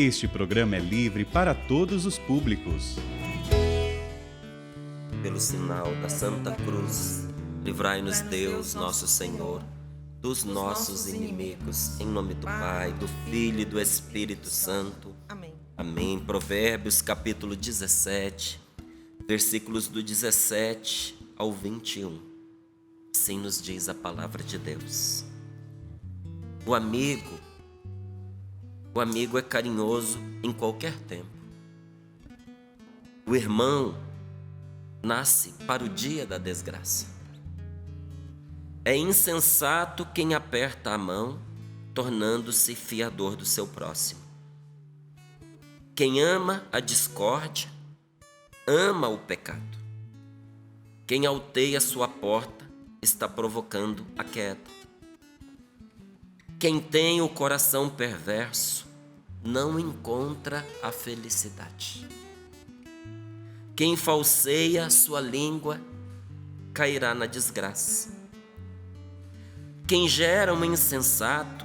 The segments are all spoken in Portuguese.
Este programa é livre para todos os públicos. Pelo sinal da Santa Cruz, livrai-nos Deus, nosso Senhor, dos nossos inimigos, em nome do Pai, do Filho e do Espírito Santo. Amém. Amém. Provérbios capítulo 17, versículos do 17 ao 21. Assim nos diz a palavra de Deus. O amigo é carinhoso em qualquer tempo. O irmão nasce para o dia da desgraça. É insensato quem aperta a mão, tornando-se fiador do seu próximo. Quem ama a discórdia, ama o pecado. Quem alteia sua porta, está provocando a queda. Quem tem o coração perverso, não encontra a felicidade. Quem falseia sua língua, cairá na desgraça. Quem gera um insensato,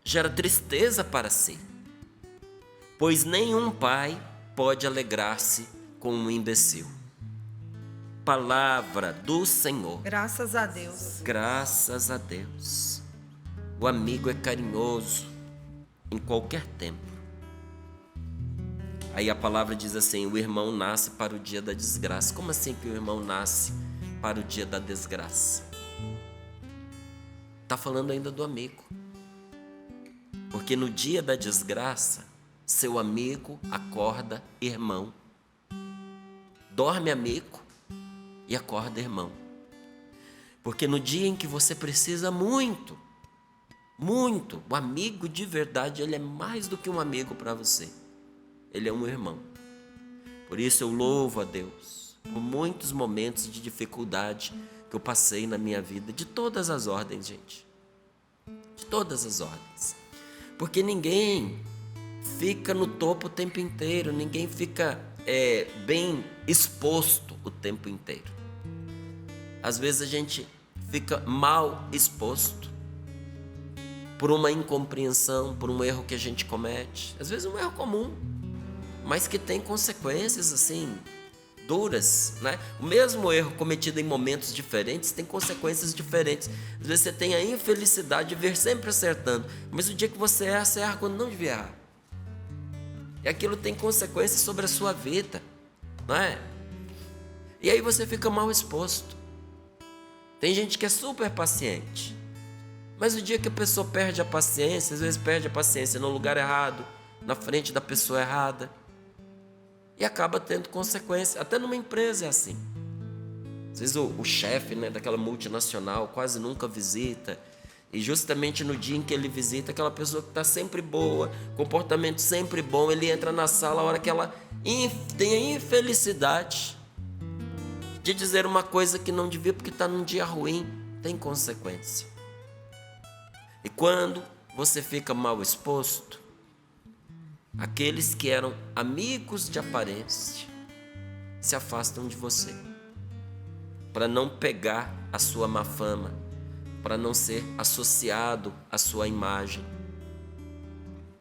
gera tristeza para si, pois nenhum pai pode alegrar-se com um imbecil. Palavra do Senhor. Graças a Deus. Graças a Deus. O amigo é carinhoso em qualquer tempo. Aí a palavra diz assim: o irmão nasce para o dia da desgraça. Como assim que o irmão nasce para o dia da desgraça? Está falando ainda do amigo. Porque no dia da desgraça, seu amigo acorda irmão. Dorme amigo e acorda irmão. Porque no dia em que você precisa muito, o amigo de verdade, ele é mais do que um amigo para você. Ele é um irmão. Por isso eu louvo a Deus por muitos momentos de dificuldade que eu passei na minha vida, de todas as ordens, gente. De todas as ordens. Porque ninguém fica no topo o tempo inteiro, ninguém fica bem exposto o tempo inteiro. Às vezes a gente fica mal exposto por uma incompreensão, por um erro que a gente comete. Às vezes um erro comum, mas que tem consequências assim, duras, né? O mesmo erro cometido em momentos diferentes tem consequências diferentes. Às vezes você tem a infelicidade de ver sempre acertando, mas o dia que você erra, você erra quando não devia errar. E aquilo tem consequências sobre a sua vida, não é? E aí você fica mal exposto. Tem gente que é super paciente, mas o dia que a pessoa perde a paciência, às vezes perde a paciência no lugar errado, na frente da pessoa errada, e acaba tendo consequências. Até numa empresa é assim. Às vezes o chefe, né, daquela multinacional quase nunca visita, e justamente no dia em que ele visita, aquela pessoa que está sempre boa, comportamento sempre bom, ele entra na sala a hora que ela tem a infelicidade de dizer uma coisa que não devia porque está num dia ruim, tem consequência. E quando você fica mal exposto, aqueles que eram amigos de aparência se afastam de você, para não pegar a sua má fama, para não ser associado à sua imagem,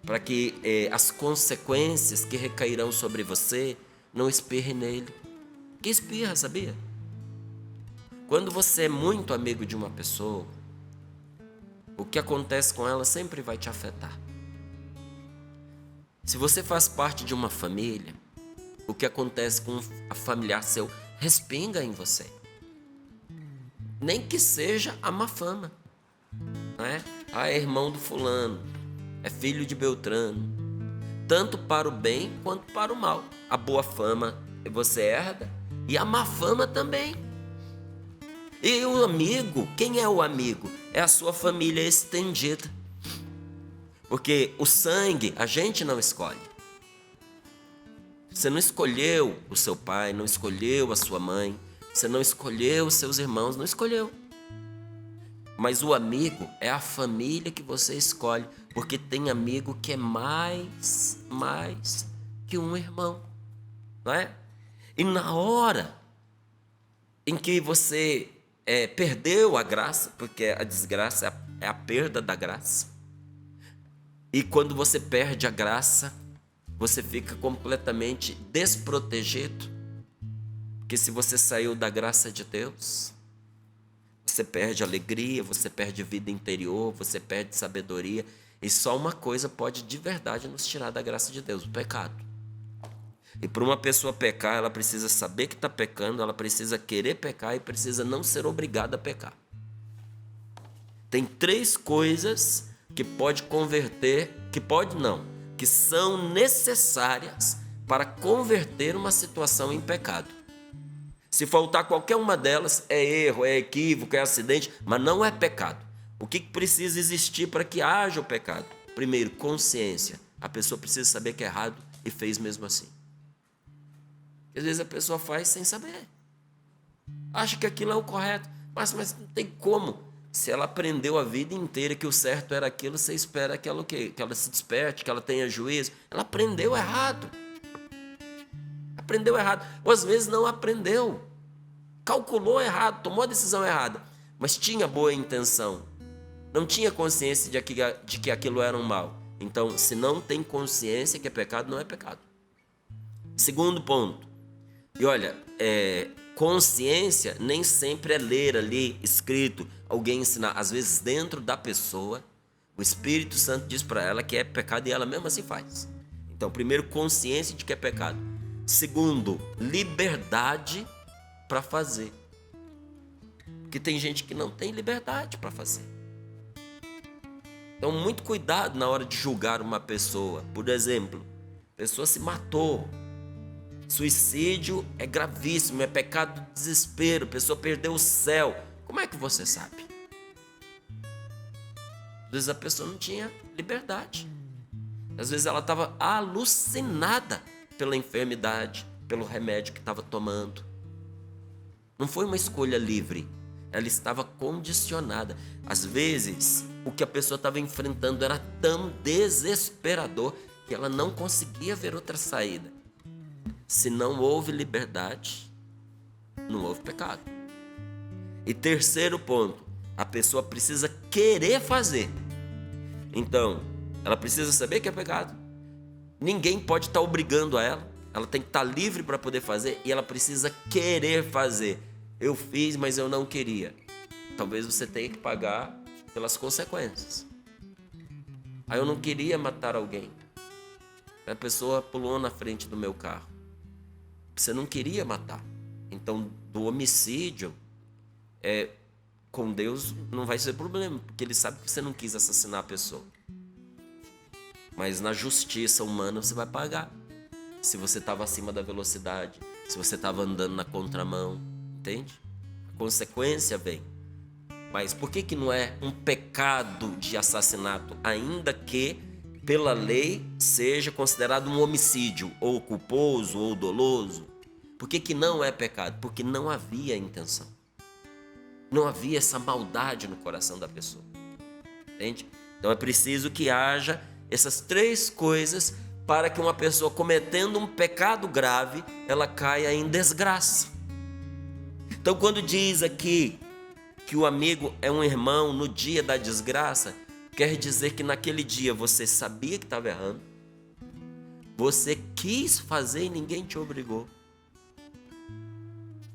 para que as consequências que recairão sobre você não espirrem nele. Que espirra, sabia? Quando você é muito amigo de uma pessoa, o que acontece com ela sempre vai te afetar. Se você faz parte de uma família, o que acontece com a familiar seu respinga em você. Nem que seja a má fama, não é? É irmão do fulano, é filho de Beltrano. Tanto para o bem quanto para o mal. A boa fama você herda e a má fama também. E o amigo, quem é o amigo? É a sua família estendida. Porque o sangue a gente não escolhe. Você não escolheu o seu pai, não escolheu a sua mãe, você não escolheu os seus irmãos, não escolheu. Mas o amigo é a família que você escolhe, porque tem amigo que é mais que um irmão, não é? E na hora em que você perdeu a graça, porque a desgraça é a perda da graça, E quando você perde a graça, você fica completamente desprotegido. Porque se você saiu da graça de Deus, você perde alegria, você perde vida interior, você perde sabedoria. E só uma coisa pode de verdade nos tirar da graça de Deus: o pecado. E para uma pessoa pecar, ela precisa saber que está pecando, ela precisa querer pecar e precisa não ser obrigada a pecar. Tem 3 coisas que pode converter, que são necessárias para converter uma situação em pecado. Se faltar qualquer uma delas, é erro, é equívoco, é acidente, mas não é pecado. O que precisa existir para que haja o pecado? Primeiro, consciência. A pessoa precisa saber que é errado e fez mesmo assim. Às vezes a pessoa faz sem saber. Acha que aquilo é o correto, mas não tem como. Se ela aprendeu a vida inteira que o certo era aquilo, você espera que ela o quê? Que ela se desperte, que ela tenha juízo. Ela aprendeu errado. Aprendeu errado. Ou às vezes não aprendeu. Calculou errado, tomou a decisão errada, mas tinha boa intenção. Não tinha consciência de que aquilo era um mal. Então, se não tem consciência que é pecado, não é pecado. Segundo ponto. E olha, consciência nem sempre é ler ali, escrito, alguém ensinar. Às vezes, dentro da pessoa, o Espírito Santo diz para ela que é pecado e ela mesmo assim faz. Então, primeiro, consciência de que é pecado. Segundo, liberdade para fazer. Porque tem gente que não tem liberdade para fazer. Então, muito cuidado na hora de julgar uma pessoa. Por exemplo, a pessoa se matou. Suicídio é gravíssimo, é pecado do desespero, a pessoa perdeu o céu. Como é que você sabe? Às vezes a pessoa não tinha liberdade. Às vezes ela estava alucinada pela enfermidade, pelo remédio que estava tomando. Não foi uma escolha livre, ela estava condicionada. Às vezes, o que a pessoa estava enfrentando era tão desesperador que ela não conseguia ver outra saída. Se não houve liberdade, não houve pecado. E terceiro ponto, a pessoa precisa querer fazer. Então, ela precisa saber que é pecado. Ninguém pode estar obrigando a ela. Ela tem que estar livre para poder fazer e ela precisa querer fazer. Eu fiz, mas eu não queria. Talvez você tenha que pagar pelas consequências. Eu não queria matar alguém. A pessoa pulou na frente do meu carro. Você não queria matar. Então, do homicídio, com Deus não vai ser problema, porque Ele sabe que você não quis assassinar a pessoa. Mas na justiça humana você vai pagar. Se você estava acima da velocidade, se você estava andando na contramão, entende? A consequência vem. Mas por que não é um pecado de assassinato, ainda que pela lei seja considerado um homicídio, ou culposo, ou doloso? Por que não é pecado? Porque não havia intenção. Não havia essa maldade no coração da pessoa. Entende? Então é preciso que haja essas 3 coisas para que uma pessoa cometendo um pecado grave, ela caia em desgraça. Então quando diz aqui que o amigo é um irmão no dia da desgraça, quer dizer que naquele dia você sabia que estava errando, você quis fazer e ninguém te obrigou.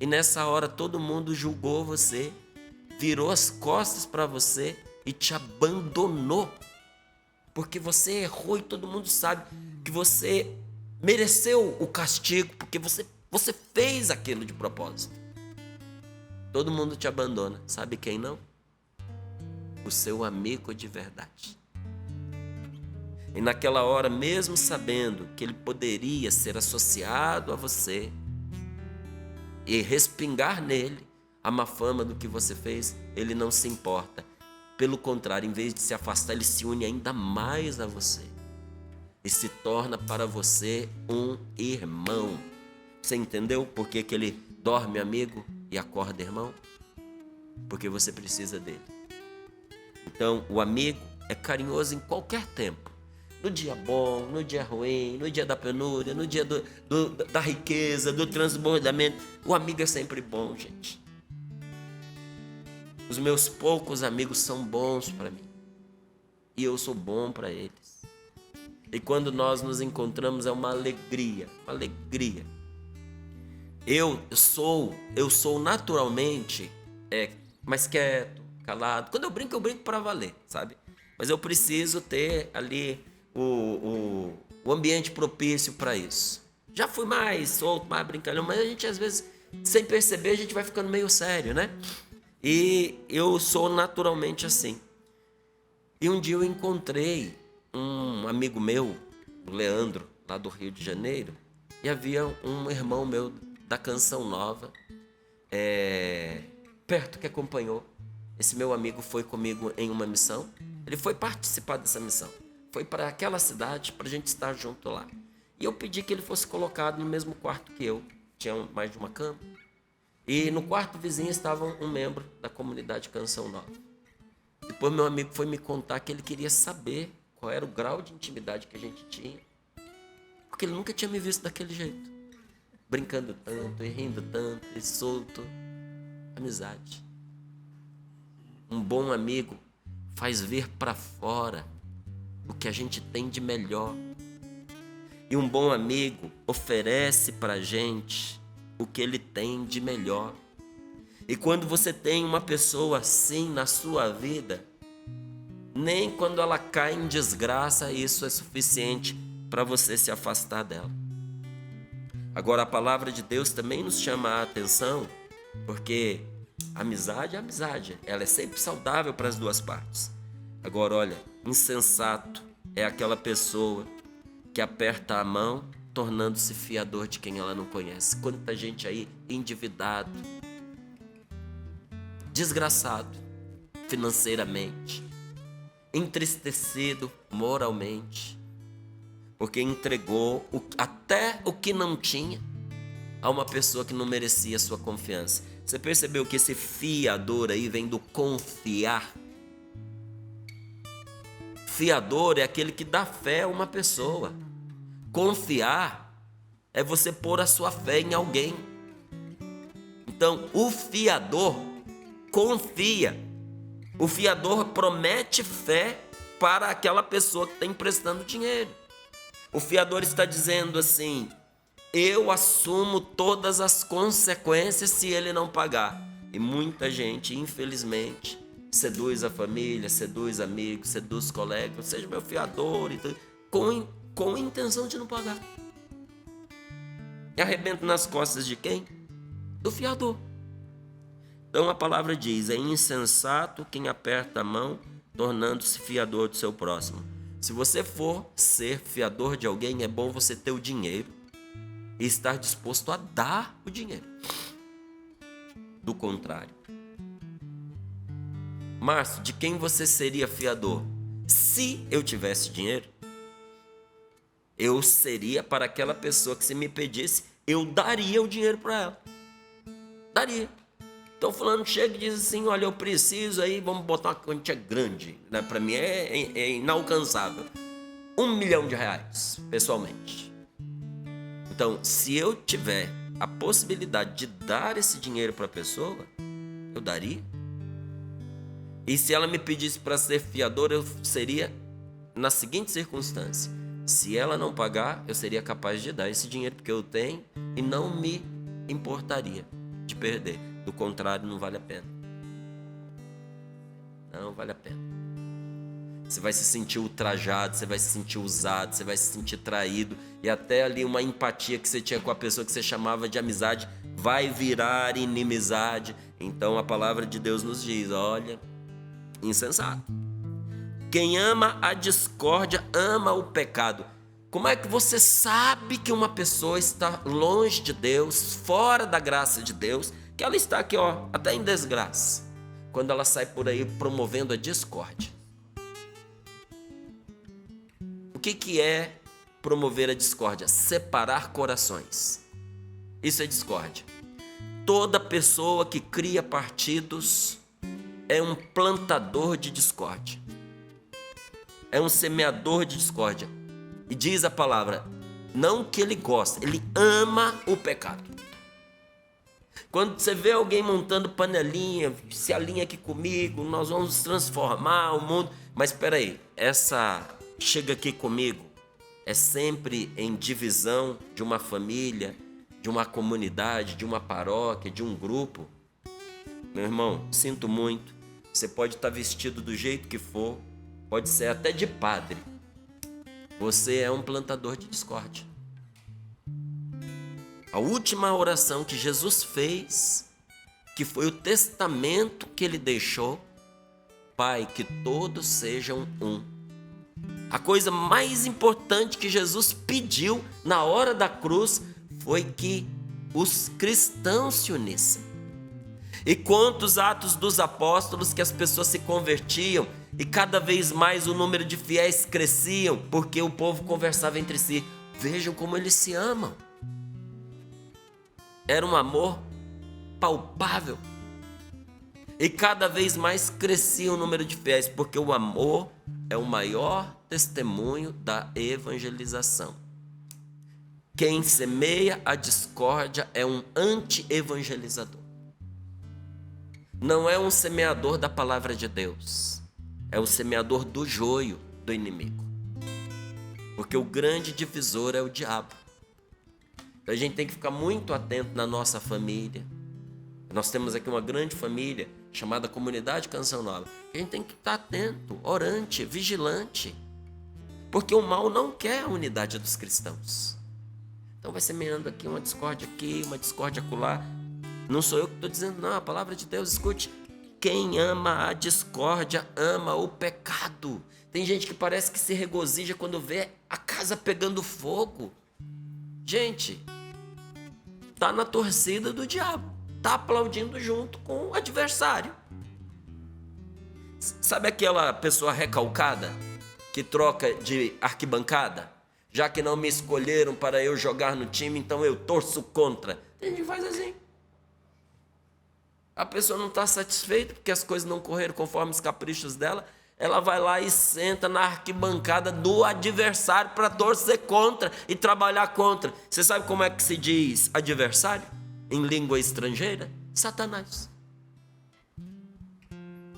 E nessa hora todo mundo julgou você, virou as costas para você e te abandonou. Porque você errou e todo mundo sabe que você mereceu o castigo, porque você fez aquilo de propósito. Todo mundo te abandona. Sabe quem não? O seu amigo de verdade. E naquela hora, mesmo sabendo que ele poderia ser associado a você e respingar nele a má fama do que você fez, ele não se importa. Pelo contrário, em vez de se afastar, ele se une ainda mais a você e se torna para você um irmão. Você entendeu por que ele dorme amigo e acorda irmão? Porque você precisa dele. Então, o amigo é carinhoso em qualquer tempo. No dia bom, no dia ruim, no dia da penúria, no dia da riqueza, do transbordamento. O amigo é sempre bom, gente. Os meus poucos amigos são bons para mim. e eu sou bom para eles. E quando nós nos encontramos é uma alegria, uma alegria. Eu sou naturalmente mais quieto, calado. Quando eu brinco para valer, sabe? Mas eu preciso ter ali o ambiente propício para isso. Já fui mais solto, mais brincalhão, mas a gente às vezes, sem perceber, a gente vai ficando meio sério, né? E eu sou naturalmente assim. E um dia eu encontrei um amigo meu, o Leandro, lá do Rio de Janeiro, e havia um irmão meu da Canção Nova, perto, que acompanhou. Esse meu amigo foi comigo em uma missão. Ele foi participar dessa missão. Foi para aquela cidade para a gente estar junto lá. E eu pedi que ele fosse colocado no mesmo quarto que eu. Tinha mais de uma cama. E no quarto vizinho estava um membro da comunidade Canção Nova. Depois meu amigo foi me contar que ele queria saber qual era o grau de intimidade que a gente tinha. Porque ele nunca tinha me visto daquele jeito. Brincando tanto, e rindo tanto, e solto. Amizade. Um bom amigo faz ver para fora o que a gente tem de melhor. E um bom amigo oferece para a gente o que ele tem de melhor. E quando você tem uma pessoa assim na sua vida, nem quando ela cai em desgraça, isso é suficiente para você se afastar dela. Agora, a palavra de Deus também nos chama a atenção, porque amizade é amizade, ela é sempre saudável para as duas partes. Agora, olha, insensato é aquela pessoa que aperta a mão, tornando-se fiador de quem ela não conhece. Quanta gente aí endividado, desgraçado financeiramente, entristecido moralmente, porque entregou até o que não tinha a uma pessoa que não merecia sua confiança. Você percebeu que esse fiador aí vem do confiar? Fiador é aquele que dá fé a uma pessoa. Confiar é você pôr a sua fé em alguém. Então, o fiador confia. O fiador promete fé para aquela pessoa que está emprestando dinheiro. O fiador está dizendo assim: eu assumo todas as consequências se ele não pagar. E muita gente, infelizmente, seduz a família, seduz amigos, seduz colegas, seja meu fiador, e tudo, com a intenção de não pagar. E arrebenta nas costas de quem? Do fiador. Então a palavra diz: é insensato quem aperta a mão, tornando-se fiador do seu próximo. Se você for ser fiador de alguém, é bom você ter o dinheiro e estar disposto a dar o dinheiro. Do contrário, Márcio, de quem você seria fiador? Se eu tivesse dinheiro, eu seria para aquela pessoa que, se me pedisse, eu daria o dinheiro para ela. Daria. Então fulano chega e diz assim: olha, eu preciso aí, vamos botar uma quantia grande, né? Para mim é inalcançável. R$1 milhão, pessoalmente. Então, se eu tiver a possibilidade de dar esse dinheiro para a pessoa, eu daria. E se ela me pedisse para ser fiador, eu seria na seguinte circunstância: se ela não pagar, eu seria capaz de dar esse dinheiro porque eu tenho e não me importaria de perder. Do contrário, não vale a pena. Não vale a pena. Você vai se sentir ultrajado, você vai se sentir usado, você vai se sentir traído, e até ali uma empatia que você tinha com a pessoa que você chamava de amizade vai virar inimizade. Então a palavra de Deus nos diz: olha, insensato. Quem ama a discórdia ama o pecado. Como é que você sabe que uma pessoa está longe de Deus, fora da graça de Deus, que ela está aqui, ó, até em desgraça, quando ela sai por aí promovendo a discórdia? O que é promover a discórdia? Separar corações. Isso é discórdia. Toda pessoa que cria partidos é um plantador de discórdia. É um semeador de discórdia. E diz a palavra, não que ele gosta, ele ama o pecado. Quando você vê alguém montando panelinha, se alinha aqui comigo, nós vamos transformar o mundo. Mas espera aí, essa chega aqui comigo é sempre em divisão de uma família, de uma comunidade, de uma paróquia, de um grupo. Meu irmão, sinto muito, você pode estar vestido do jeito que for, pode ser até de padre. Você é um plantador de discórdia. A última oração que Jesus fez, que foi o testamento que ele deixou, Pai, que todos sejam um. A coisa mais importante que Jesus pediu na hora da cruz foi que os cristãos se unissem. E quantos atos dos apóstolos que as pessoas se convertiam e cada vez mais o número de fiéis cresciam, porque o povo conversava entre si. Vejam como eles se amam. Era um amor palpável. E cada vez mais crescia o número de fiéis, porque o amor é o maior testemunho da evangelização. Quem semeia a discórdia é um anti-evangelizador. Não é um semeador da palavra de Deus, é o semeador do joio do inimigo. Porque o grande divisor é o diabo. Então a gente tem que ficar muito atento na nossa família. Nós temos aqui uma grande família chamada Comunidade Canção Nova. A gente tem que estar atento, orante, vigilante. Porque o mal não quer a unidade dos cristãos. Então vai semeando aqui, uma discórdia acolá. Não sou eu que estou dizendo, não. A palavra de Deus, escute. Quem ama a discórdia, ama o pecado. Tem gente que parece que se regozija quando vê a casa pegando fogo. Gente, está na torcida do diabo. Está aplaudindo junto com o adversário. Sabe aquela pessoa recalcada que troca de arquibancada? Já que não me escolheram para eu jogar no time, então eu torço contra. Tem gente que faz assim. A pessoa não está satisfeita porque as coisas não correram conforme os caprichos dela. Ela vai lá e senta na arquibancada do adversário para torcer contra e trabalhar contra. Você sabe como é que se diz adversário em língua estrangeira? Satanás.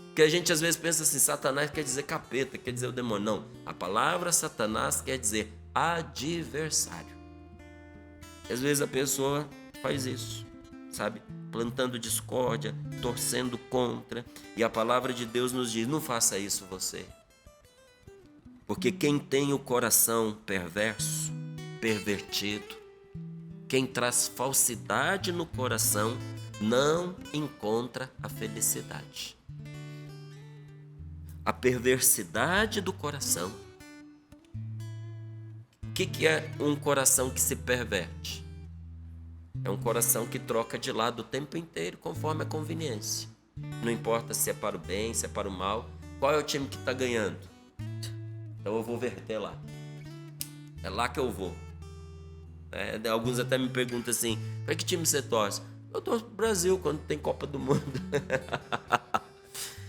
Porque a gente às vezes pensa assim, Satanás quer dizer capeta, quer dizer o demônio. Não, a palavra Satanás quer dizer adversário. E às vezes a pessoa faz isso, sabe? Plantando discórdia, torcendo contra. E a palavra de Deus nos diz, não faça isso você. Porque quem tem o coração perverso, pervertido, quem traz falsidade no coração, não encontra a felicidade. A perversidade do coração. O que é um coração que se perverte? É um coração que troca de lado o tempo inteiro, conforme a conveniência. Não importa se é para o bem, se é para o mal. Qual é o time que está ganhando? Então eu vou verter lá. É lá que eu vou. Alguns até me perguntam assim, para que time você torce? Eu torço para o Brasil quando tem Copa do Mundo.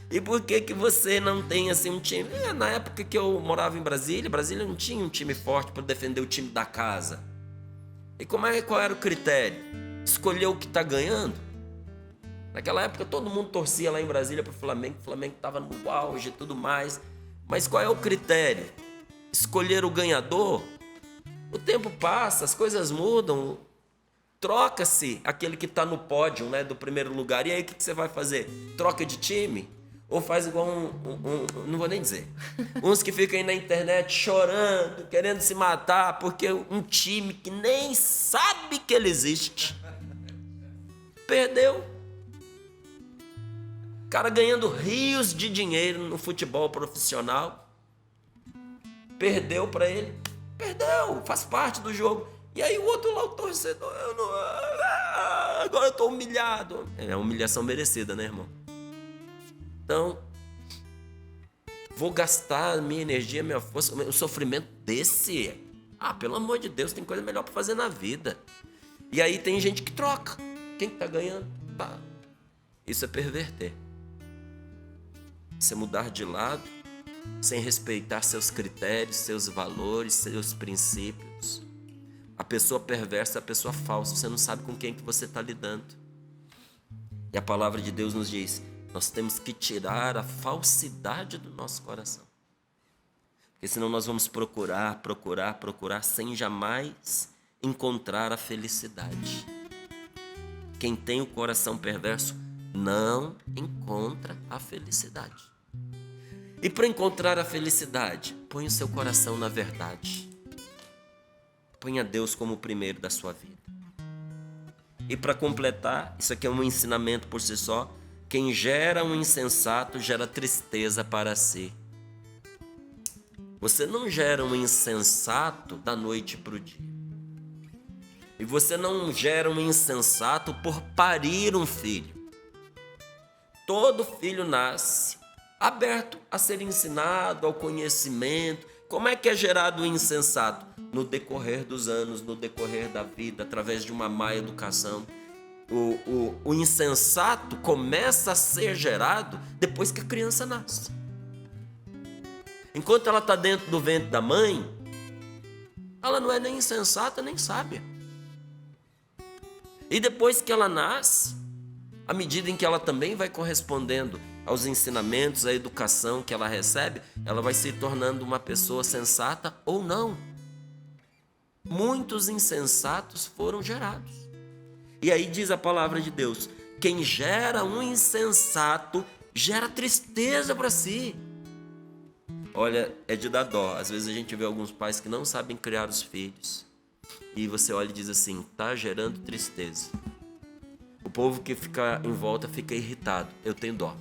E por que você não tem assim um time? Na época que eu morava em Brasília não tinha um time forte para defender o time da casa. E qual era o critério? Escolher o que está ganhando? Naquela época todo mundo torcia lá em Brasília para o Flamengo estava no auge e tudo mais. Mas qual é o critério? Escolher o ganhador? O tempo passa, as coisas mudam, troca-se aquele que está no pódio, né, do primeiro lugar. E aí o que você vai fazer? Troca de time? Ou faz igual não vou nem dizer, uns que ficam aí na internet chorando, querendo se matar, porque um time que nem sabe que ele existe, perdeu. O cara ganhando rios de dinheiro no futebol profissional, perdeu para ele, perdeu, faz parte do jogo. E aí o outro lá, o torcedor, agora eu estou humilhado. É uma humilhação merecida, né, irmão? Então, vou gastar minha energia, minha força, o sofrimento desse? Pelo amor de Deus, tem coisa melhor para fazer na vida. E aí tem gente que troca. Quem que tá ganhando? Tá. Isso é perverter. Isso é mudar de lado, sem respeitar seus critérios, seus valores, seus princípios. A pessoa perversa é a pessoa falsa. Você não sabe com quem que você está lidando. E a palavra de Deus nos diz, nós temos que tirar a falsidade do nosso coração. Porque senão nós vamos procurar sem jamais encontrar a felicidade. Quem tem o coração perverso não encontra a felicidade. E para encontrar a felicidade, põe o seu coração na verdade. Ponha Deus como o primeiro da sua vida. E para completar, isso aqui é um ensinamento por si só, quem gera um insensato gera tristeza para si. Você não gera um insensato da noite para o dia. E você não gera um insensato por parir um filho. Todo filho nasce aberto a ser ensinado, ao conhecimento. Como é que é gerado o insensato? No decorrer dos anos, no decorrer da vida, através de uma má educação. O insensato começa a ser gerado depois que a criança nasce. Enquanto ela está dentro do ventre da mãe, ela não é nem insensata nem sábia. E depois que ela nasce, à medida em que ela também vai correspondendo aos ensinamentos, à educação que ela recebe, ela vai se tornando uma pessoa sensata ou não. Muitos insensatos foram gerados. E aí diz a palavra de Deus, quem gera um insensato gera tristeza para si. Olha, é de dar dó. Às vezes a gente vê alguns pais que não sabem criar os filhos. E você olha e diz assim, está gerando tristeza. O povo que fica em volta fica irritado. Eu tenho dó.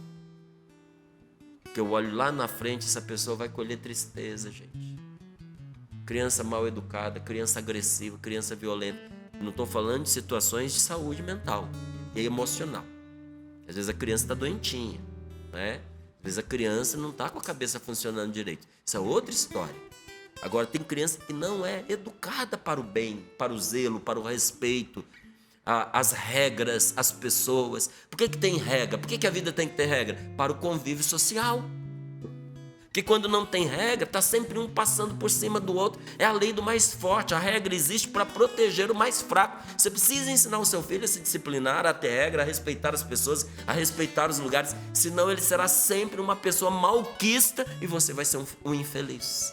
Porque eu olho lá na frente, essa pessoa vai colher tristeza, gente. Criança mal educada, criança agressiva, criança violenta. Não estou falando de situações de saúde mental e emocional. Às vezes a criança está doentinha, né? Às vezes a criança não está com a cabeça funcionando direito. Isso é outra história. Agora tem criança que não é educada para o bem, para o zelo, para o respeito, as regras, as pessoas. Por que tem regra? Por que a vida tem que ter regra? Para o convívio social. Porque quando não tem regra, está sempre um passando por cima do outro. É a lei do mais forte. A regra existe para proteger o mais fraco. Você precisa ensinar o seu filho a se disciplinar, a ter regra, a respeitar as pessoas, a respeitar os lugares. Senão ele será sempre uma pessoa malquista e você vai ser um infeliz.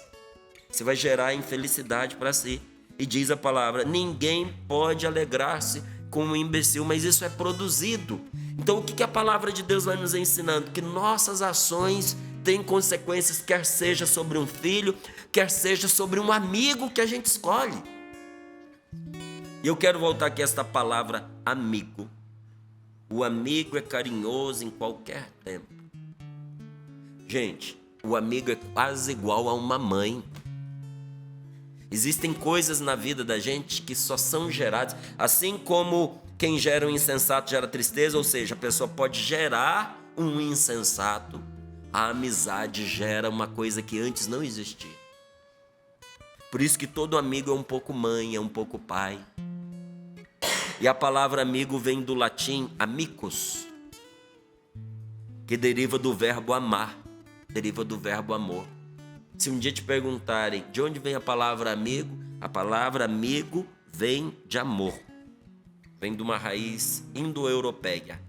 Você vai gerar infelicidade para si. E diz a palavra, ninguém pode alegrar-se com um imbecil, mas isso é produzido. Então o que a palavra de Deus vai nos ensinando? Que nossas ações têm consequências, quer seja sobre um filho, quer seja sobre um amigo que a gente escolhe. E eu quero voltar aqui a esta palavra amigo. O amigo é carinhoso em qualquer tempo. Gente, o amigo é quase igual a uma mãe. Existem coisas na vida da gente que só são geradas, assim como quem gera um insensato gera tristeza, ou seja, a pessoa pode gerar um insensato. A amizade gera uma coisa que antes não existia. Por isso que todo amigo é um pouco mãe, é um pouco pai. E a palavra amigo vem do latim amicus, que deriva do verbo amar, deriva do verbo amor. Se um dia te perguntarem de onde vem a palavra amigo vem de amor. Vem de uma raiz indo-europeia.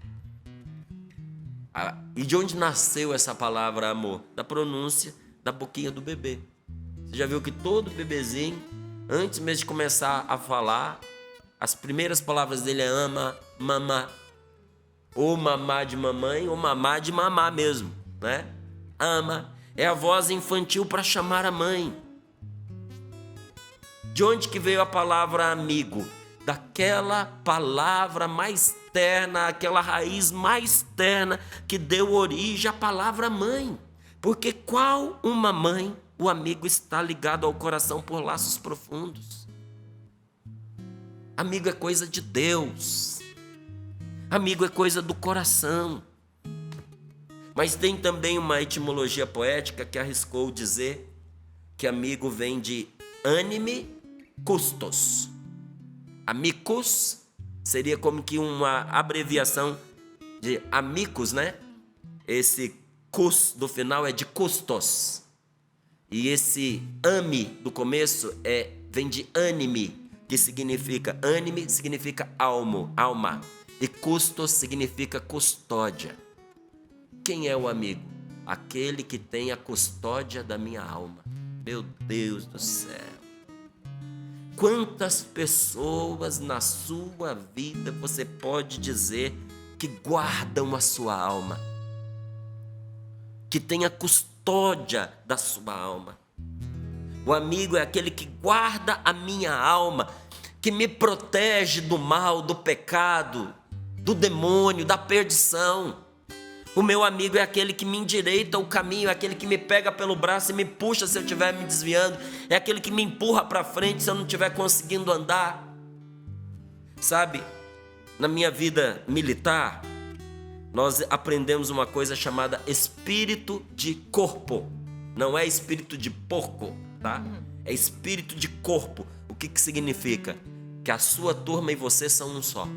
E de onde nasceu essa palavra amor? Da pronúncia da boquinha do bebê. Você já viu que todo bebezinho, antes mesmo de começar a falar, as primeiras palavras dele é ama, mamá. Ou mamá de mamãe, ou mamá de mamá mesmo, né? Ama. É a voz infantil para chamar a mãe. De onde que veio a palavra amigo? Daquela palavra mais terna, aquela raiz mais terna que deu origem à palavra mãe. Porque qual uma mãe, o amigo está ligado ao coração por laços profundos. Amigo é coisa de Deus. Amigo é coisa do coração. Mas tem também uma etimologia poética que arriscou dizer que amigo vem de anime custos. Amicus seria como que uma abreviação de amicus, né? Esse cus do final é de custos. E esse ame do começo vem de anime, que significa, anime significa alma. E custos significa custódia. Quem é o amigo? Aquele que tem a custódia da minha alma. Meu Deus do céu. Quantas pessoas na sua vida você pode dizer que guardam a sua alma? Que tem a custódia da sua alma? O amigo é aquele que guarda a minha alma, que me protege do mal, do pecado, do demônio, da perdição. O meu amigo é aquele que me endireita o caminho, é aquele que me pega pelo braço e me puxa se eu estiver me desviando, é aquele que me empurra para frente se eu não estiver conseguindo andar. Sabe, na minha vida militar, nós aprendemos uma coisa chamada espírito de corpo. Não é espírito de porco, tá? É espírito de corpo. O que significa? Que a sua turma e você são um só.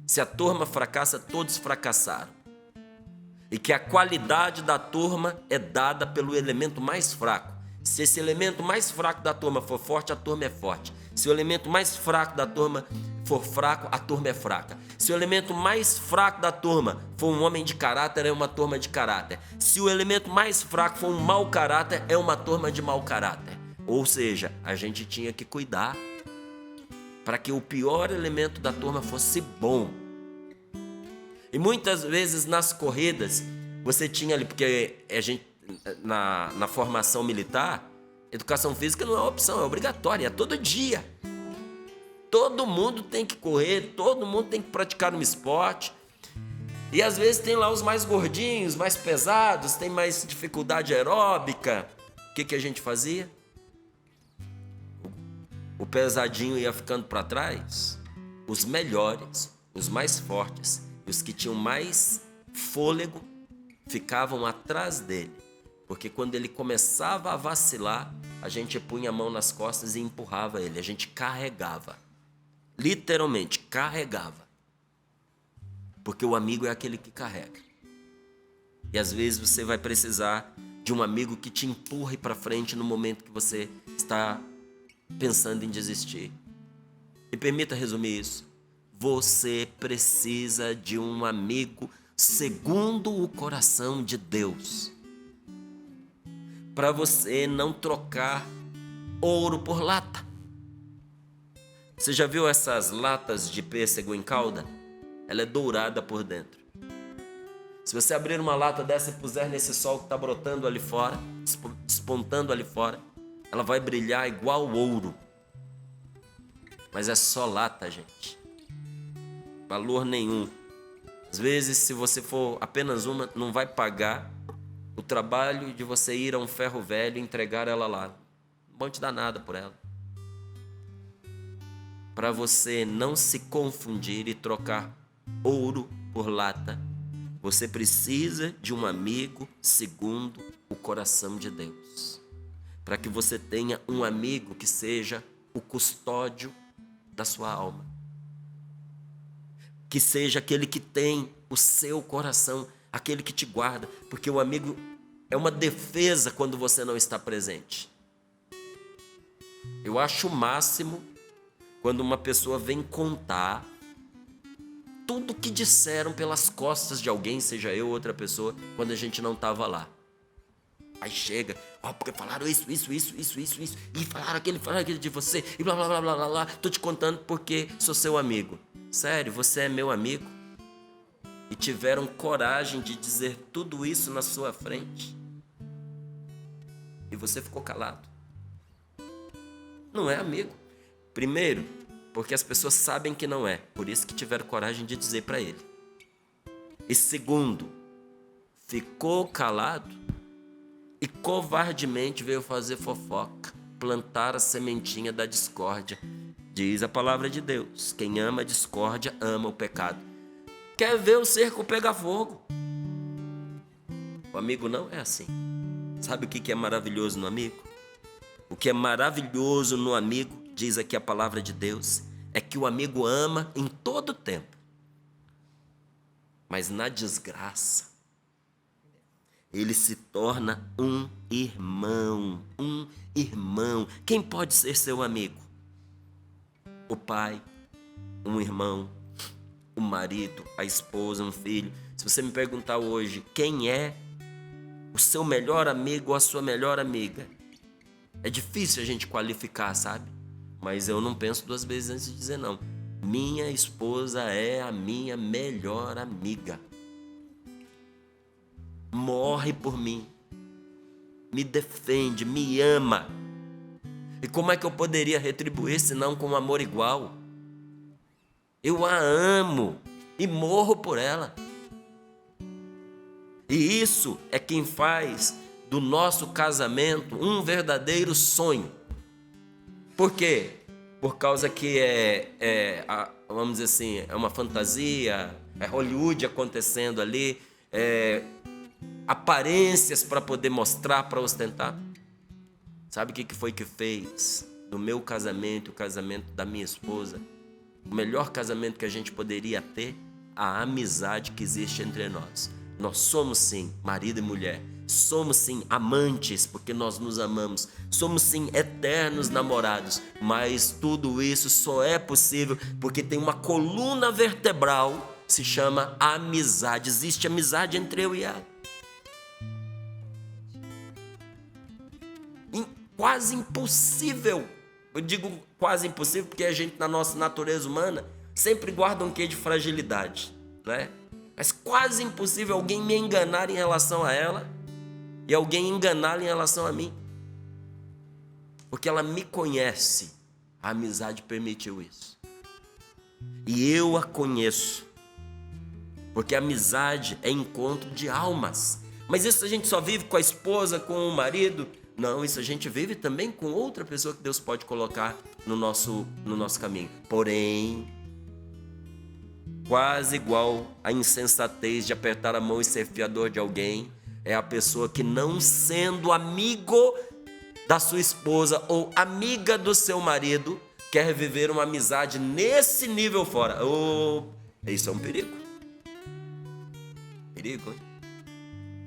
Se a turma fracassa, todos fracassaram. E que a qualidade da turma é dada pelo elemento mais fraco. Se esse elemento mais fraco da turma for forte, a turma é forte. Se o elemento mais fraco da turma for fraco, a turma é fraca. Se o elemento mais fraco da turma for um homem de caráter, é uma turma de caráter. Se o elemento mais fraco for um mau caráter, é uma turma de mau caráter. Ou seja, a gente tinha que cuidar para que o pior elemento da turma fosse bom. E muitas vezes nas corridas, você tinha ali, porque a gente, na formação militar, educação física não é opção, é obrigatória, é todo dia. Todo mundo tem que correr, todo mundo tem que praticar um esporte. E às vezes tem lá os mais gordinhos, mais pesados, tem mais dificuldade aeróbica. O que a gente fazia? O pesadinho ia ficando para trás, os melhores, os mais fortes, e os que tinham mais fôlego ficavam atrás dele, porque quando ele começava a vacilar, a gente punha a mão nas costas e empurrava ele, a gente carregava, literalmente carregava, porque o amigo é aquele que carrega. E às vezes você vai precisar de um amigo que te empurre para frente no momento que você está pensando em desistir. Me permita resumir isso. Você precisa de um amigo segundo o coração de Deus, para você não trocar ouro por lata. Você já viu essas latas de pêssego em calda? Ela é dourada por dentro. Se você abrir uma lata dessa e puser nesse sol que está brotando ali fora, despontando ali fora, ela vai brilhar igual ouro. Mas é só lata, gente. Valor nenhum. Às vezes, se você for apenas uma, não vai pagar o trabalho de você ir a um ferro velho e entregar ela lá. Não vão te dar nada por ela. Para você não se confundir e trocar ouro por lata, você precisa de um amigo segundo o coração de Deus. Para que você tenha um amigo que seja o custódio da sua alma. Que seja aquele que tem o seu coração, aquele que te guarda, porque o amigo é uma defesa quando você não está presente. Eu acho o máximo quando uma pessoa vem contar tudo que disseram pelas costas de alguém, seja eu ou outra pessoa, quando a gente não estava lá. Aí chega, porque falaram isso, e falaram aquele de você, e blá, blá, blá, blá, blá, blá, tô te contando porque sou seu amigo. Sério, você é meu amigo? E tiveram coragem de dizer tudo isso na sua frente? E você ficou calado? Não é amigo. Primeiro, porque as pessoas sabem que não é, por isso que tiveram coragem de dizer para ele. E segundo, ficou calado e covardemente veio fazer fofoca, plantar a sementinha da discórdia. Diz a palavra de Deus, quem ama a discórdia ama o pecado. Quer ver o cerco pegar fogo? O amigo não é assim. Sabe o que é maravilhoso no amigo? O que é maravilhoso no amigo, diz aqui a palavra de Deus, é que o amigo ama em todo tempo. Mas na desgraça, ele se torna um irmão. Um irmão. Quem pode ser seu amigo? O pai, um irmão, o marido, a esposa, um filho. Se você me perguntar hoje quem é o seu melhor amigo ou a sua melhor amiga, é difícil a gente qualificar, sabe? Mas eu não penso duas vezes antes de dizer não. Minha esposa é a minha melhor amiga. Morre por mim, me defende, me ama. E como é que eu poderia retribuir senão com um amor igual? Eu a amo e morro por ela. E isso é quem faz do nosso casamento um verdadeiro sonho. Por quê? Por causa que vamos dizer assim, é uma fantasia, é Hollywood acontecendo ali, aparências para poder mostrar, para ostentar. Sabe o que foi que fez do meu casamento, o casamento da minha esposa, o melhor casamento que a gente poderia ter? A amizade que existe entre nós. Nós somos sim marido e mulher, somos sim amantes porque nós nos amamos, somos sim eternos namorados, mas tudo isso só é possível porque tem uma coluna vertebral, se chama amizade. Existe amizade entre eu e ela. Quase impossível, eu digo quase impossível porque a gente, na nossa natureza humana, sempre guarda um quê de fragilidade, né? Mas quase impossível alguém me enganar em relação a ela e alguém enganá-la em relação a mim, porque ela me conhece. A amizade permitiu isso e eu a conheço, porque a amizade é encontro de almas. Mas isso a gente só vive com a esposa, com o marido? Não, isso a gente vive também com outra pessoa que Deus pode colocar no nosso caminho. Porém, quase igual à insensatez de apertar a mão e ser fiador de alguém, é a pessoa que, não sendo amigo da sua esposa ou amiga do seu marido, quer viver uma amizade nesse nível fora. Isso é um perigo. Perigo, hein?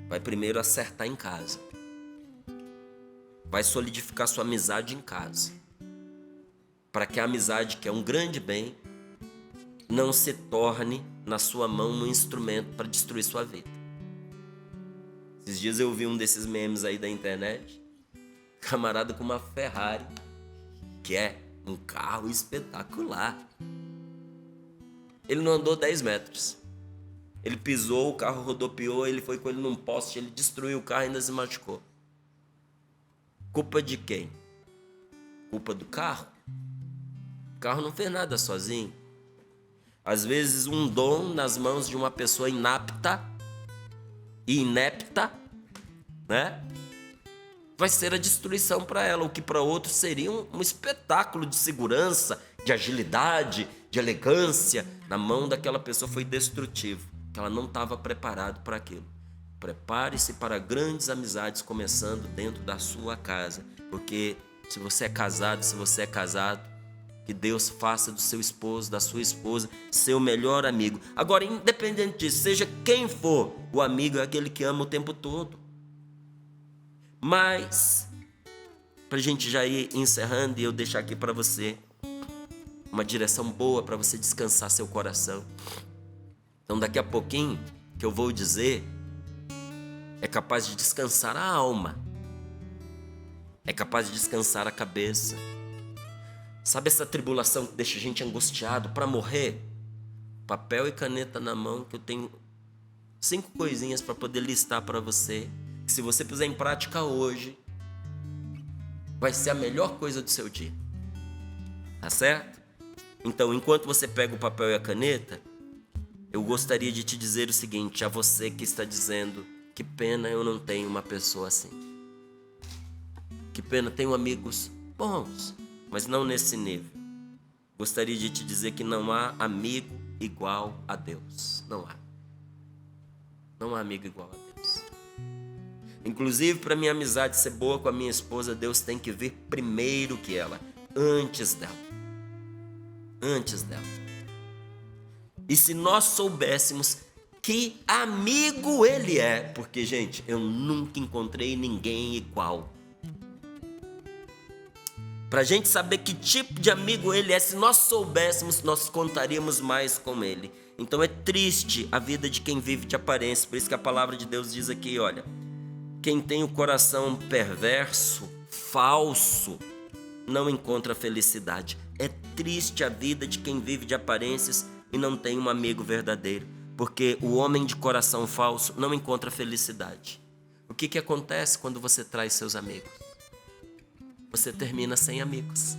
Vai primeiro acertar em casa. Vai solidificar sua amizade em casa, para que a amizade, que é um grande bem, não se torne na sua mão um instrumento para destruir sua vida. Esses dias eu vi um desses memes aí da internet, camarada com uma Ferrari, que é um carro espetacular. Ele não andou 10 metros. Ele pisou, o carro rodopiou, ele foi com ele num poste, ele destruiu o carro e ainda se machucou. Culpa de quem? Culpa do carro? O carro não fez nada sozinho. Às vezes um dom nas mãos de uma pessoa inapta e inepta, né? Vai ser a destruição para ela, o que para outros seria um espetáculo de segurança, de agilidade, de elegância. Na mão daquela pessoa foi destrutivo, que ela não estava preparada para aquilo. Prepare-se para grandes amizades, começando dentro da sua casa, porque se você é casado, que Deus faça do seu esposo, da sua esposa, seu melhor amigo. Agora, independente disso, seja quem for, o amigo é aquele que ama o tempo todo. Mas, para a gente já ir encerrando e eu deixar aqui para você uma direção boa para você descansar seu coração. Então, daqui a pouquinho, que eu vou dizer, é capaz de descansar a alma, é capaz de descansar a cabeça. Sabe essa tribulação que deixa a gente angustiado para morrer? Papel e caneta na mão, que eu tenho 5 coisinhas para poder listar para você, que se você puser em prática hoje, vai ser a melhor coisa do seu dia. Tá certo? Então, enquanto você pega o papel e a caneta, eu gostaria de te dizer o seguinte, a você que está dizendo: que pena eu não tenho uma pessoa assim. Que pena, tenho amigos bons, mas não nesse nível. Gostaria de te dizer que não há amigo igual a Deus. Não há. Não há amigo igual a Deus. Inclusive, para minha amizade ser boa com a minha esposa, Deus tem que vir primeiro que ela, antes dela. Antes dela. E se nós soubéssemos que amigo ele é, porque, gente, eu nunca encontrei ninguém igual. Para a gente saber que tipo de amigo ele é, se nós soubéssemos, nós contaríamos mais com ele. Então é triste a vida de quem vive de aparência. Por isso que a palavra de Deus diz aqui, olha, quem tem o coração perverso, falso, não encontra felicidade. É triste a vida de quem vive de aparências e não tem um amigo verdadeiro, porque o homem de coração falso não encontra felicidade. O que acontece quando você traz seus amigos? Você termina sem amigos.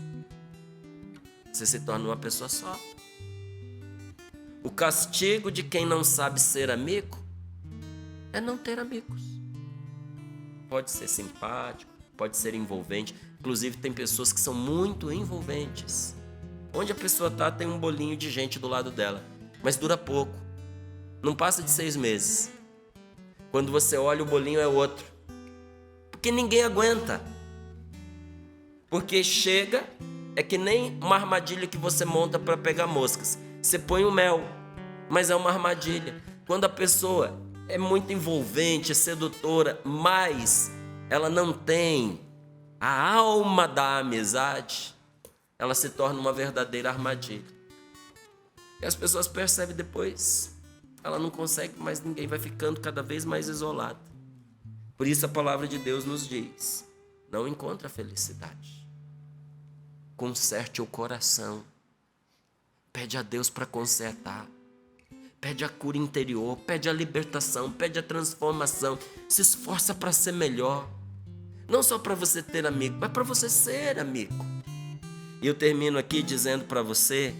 Você se torna uma pessoa só. O castigo de quem não sabe ser amigo é não ter amigos. Pode ser simpático, pode ser envolvente. Inclusive tem pessoas que são muito envolventes. Onde a pessoa está, tem um bolinho de gente do lado dela, mas dura pouco. Não passa de 6 meses. Quando você olha, o bolinho é outro. Porque ninguém aguenta. Porque chega, é que nem uma armadilha que você monta para pegar moscas. Você põe o mel, mas é uma armadilha. Quando a pessoa é muito envolvente, sedutora, mas ela não tem a alma da amizade, ela se torna uma verdadeira armadilha. E as pessoas percebem depois, ela não consegue mais ninguém, vai ficando cada vez mais isolada. Por isso a palavra de Deus nos diz, não encontra felicidade. Conserte o coração. Pede a Deus para consertar. Pede a cura interior, pede a libertação, pede a transformação. Se esforça para ser melhor. Não só para você ter amigo, mas para você ser amigo. E eu termino aqui dizendo para você,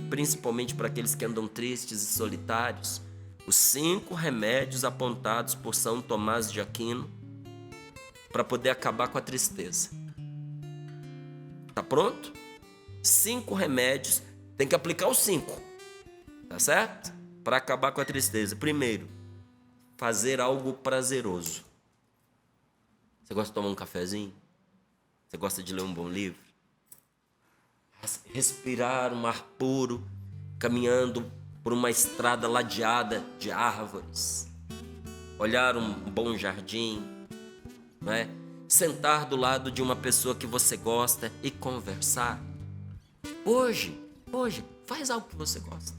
principalmente para aqueles que andam tristes e solitários, os 5 remédios apontados por São Tomás de Aquino para poder acabar com a tristeza. Tá pronto? 5 remédios, tem que aplicar os 5, tá certo? Para acabar com a tristeza. Primeiro, fazer algo prazeroso. Você gosta de tomar um cafezinho? Você gosta de ler um bom livro? Respirar um ar puro, caminhando por uma estrada ladeada de árvores. Olhar um bom jardim, não é? Sentar do lado de uma pessoa que você gosta e conversar. Hoje, faz algo que você gosta.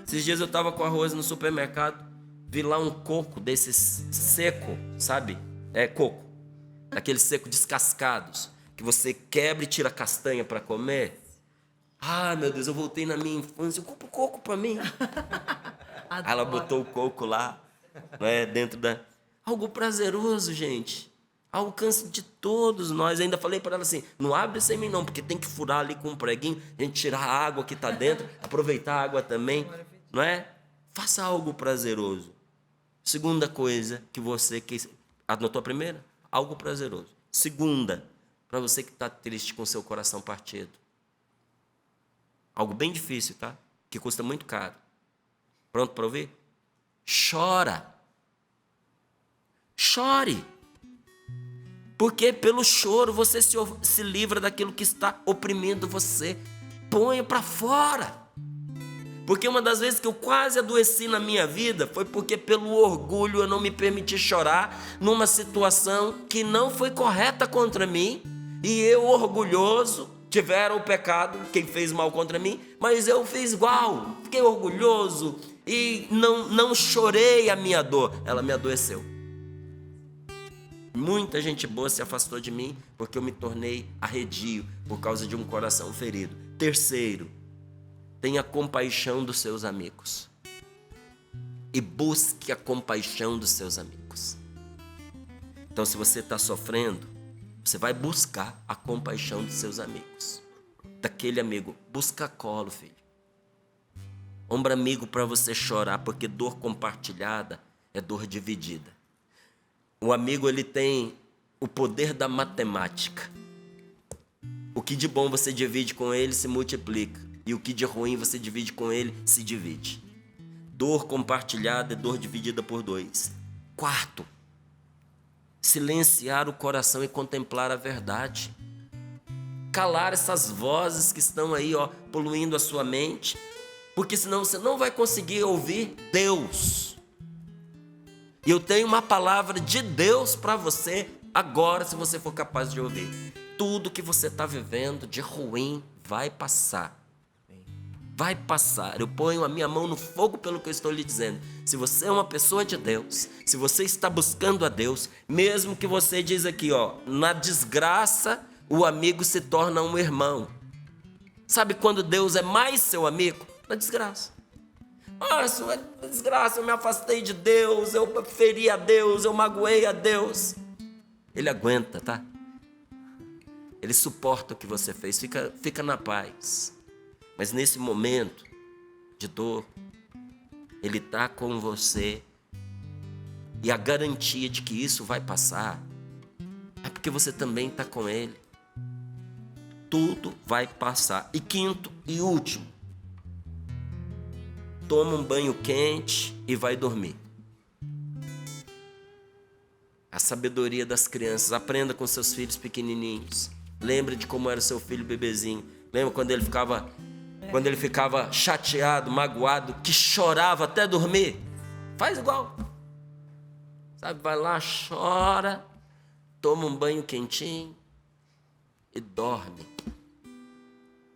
Esses dias eu estava com arroz no supermercado, vi lá um coco desses seco, sabe? É coco, aqueles secos descascados, que você quebra e tira a castanha para comer. Ah, meu Deus, eu voltei na minha infância, eu compro coco para mim. Aí ela botou o coco lá, né, dentro da... Algo prazeroso, gente, ao alcance de todos nós. Ainda falei para ela assim, não abre sem mim não, porque tem que furar ali com um preguinho, a gente tirar a água que está dentro, aproveitar a água também, não é? Faça algo prazeroso. Segunda coisa que você... Anotou a primeira? Algo prazeroso. Segunda, para você que está triste com seu coração partido. Algo bem difícil, tá? Que custa muito caro. Pronto para ouvir? Chora. Chore. Porque pelo choro você se livra daquilo que está oprimindo você. Ponha para fora. Porque uma das vezes que eu quase adoeci na minha vida foi porque pelo orgulho eu não me permiti chorar numa situação que não foi correta contra mim. E eu, orgulhoso, tiveram o pecado, quem fez mal contra mim, mas eu fiz igual. Fiquei orgulhoso e não chorei a minha dor. Ela me adoeceu. Muita gente boa se afastou de mim porque eu me tornei arredio por causa de um coração ferido. Terceiro, tenha compaixão dos seus amigos. E busque a compaixão dos seus amigos. Então, se você está sofrendo, você vai buscar a compaixão dos seus amigos. Daquele amigo, busca colo, filho. Ombro amigo para você chorar, porque dor compartilhada é dor dividida. O amigo, ele tem o poder da matemática. O que de bom você divide com ele se multiplica. E o que de ruim você divide com ele se divide. Dor compartilhada é dor dividida por 2. Quarto, silenciar o coração e contemplar a verdade. Calar essas vozes que estão aí, poluindo a sua mente. Porque senão você não vai conseguir ouvir Deus. E eu tenho uma palavra de Deus para você agora, se você for capaz de ouvir. Tudo que você está vivendo de ruim vai passar. vai passar. Eu ponho a minha mão no fogo pelo que eu estou lhe dizendo. Se você é uma pessoa de Deus, se você está buscando a Deus, mesmo que você diz aqui, na desgraça, o amigo se torna um irmão. Sabe quando Deus é mais seu amigo? Na desgraça. Márcio, na desgraça, eu me afastei de Deus, eu feri a Deus, eu magoei a Deus. Ele aguenta, tá? Ele suporta o que você fez, fica na paz. Mas nesse momento de dor, Ele está com você. E a garantia de que isso vai passar é porque você também está com Ele. Tudo vai passar. E quinto e último, toma um banho quente e vai dormir. A sabedoria das crianças. Aprenda com seus filhos pequenininhos. Lembre de como era o seu filho bebezinho. Lembra quando ele ficava chateado, magoado, que chorava até dormir? Faz igual. Sabe, vai lá, chora, toma um banho quentinho e dorme.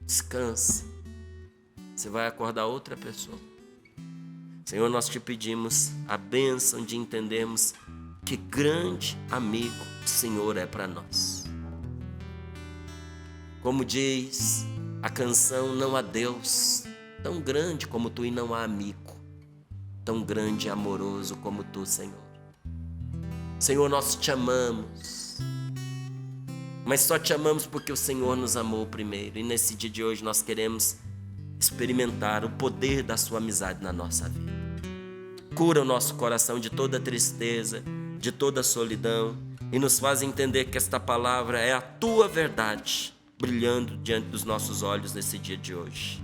Descansa. Você vai acordar outra pessoa. Senhor, nós te pedimos a bênção de entendermos que grande amigo o Senhor é para nós. Como diz a canção, não há Deus tão grande como tu e não há amigo tão grande e amoroso como tu, Senhor. Senhor, nós te amamos, mas só te amamos porque o Senhor nos amou primeiro. E nesse dia de hoje nós queremos experimentar o poder da sua amizade na nossa vida. Cura o nosso coração de toda tristeza, de toda solidão, e nos faz entender que esta palavra é a tua verdade, brilhando diante dos nossos olhos nesse dia de hoje.